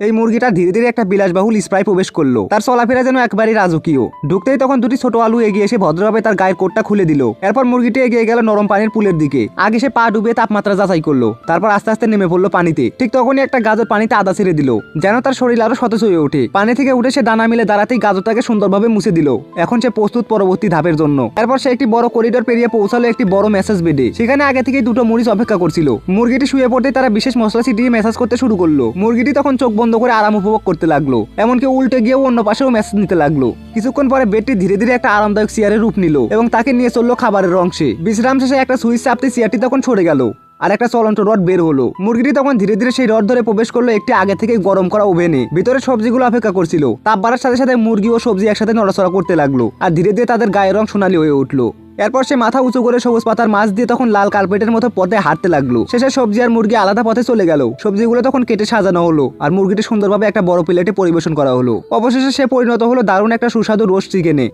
এই মুরগিটা ধীরে ধীরে একটা বিলাসবাহুল স্প্রাই প্রবেশ করলো। তার চলাফেরা যেন একবারই রাজকীয়। ঢুকতেই তখন দুটি ছোট আলু এগিয়ে এসে ভদ্রভাবে তার গায়ের কোটটা খুলে দিল। এরপর মুরগিটি এগিয়ে গেল নরম পানির পুলের দিকে। আগে সে পা ডুবে তাপমাত্রা যাচাই করলো, তারপর আস্তে আস্তে নেমে পড়লো পানিতে। ঠিক তখনই একটা গাজর পানিতে আদা ছেড়ে দিল, যেন তার শরীর আরো সতেজ হয়ে ওঠে। পানি থেকে উঠে সে ডানা মিলে দাঁড়াতেই গাজরটাকে সুন্দরভাবে মুছে দিল। এখন সে প্রস্তুত পরবর্তী ধাপের জন্য। এরপর সে একটি বড় করিডোর পেরিয়ে পৌঁছালো একটি বড় ম্যাসাজ বেডে। সেখানে আগে থেকে দুটো মরিচ অপেক্ষা করছিল। মুরগিটি শুয়ে পড়তে তারা বিশেষ মশলা ছিটিয়ে ম্যাসাজ করতে শুরু করলো। মুরগিটি তখন চোখ বন্ধ করে আরাম উপভোগ করতে লাগলো, এমনকি উল্টে গিয়েও অন্য পাশেও ম্যাসাজ নিতে লাগলো। কিছুক্ষণ পরে বেডটি ধীরে ধীরে একটা আরামদায়ক চেয়ারের রূপ নিল এবং তাকে নিয়ে চললো খাবারের অংশে। বিশ্রাম শেষে একটা সুইচ চাপতে চেয়ারটি তখন সরে গেল আর একটা চলন্ত রড বের হলো। মুরগিটি তখন ধীরে ধীরে সেই রড ধরে প্রবেশ করলো একটি আগে থেকে গরম করা ওভেনে। ভিতরে সবজিগুলো অপেক্ষা করছিল। তাপ বাড়ার সাথে সাথে মুরগি ও সবজি একসাথে নড়াচড়া করতে লাগলো আর ধীরে ধীরে তাদের গায়ের রং সোনালি হয়ে উঠলো। এরপর সে মাথা উঁচু করে সবুজ পাতার মাছ দিয়ে তখন লাল কার্পেটের মতো পথে হাঁটতে লাগলো। শেষে সবজি আর মুরগি আলাদা পথে চলে গেল। সবজিগুলো তখন কেটে সাজানো হলো আর মুরগিটি সুন্দরভাবে একটা বড় প্লেটে পরিবেশন করা হলো। অবশেষে সে পরিণত হলো দারুণ একটা সুস্বাদু রোস্ট চিকেনে।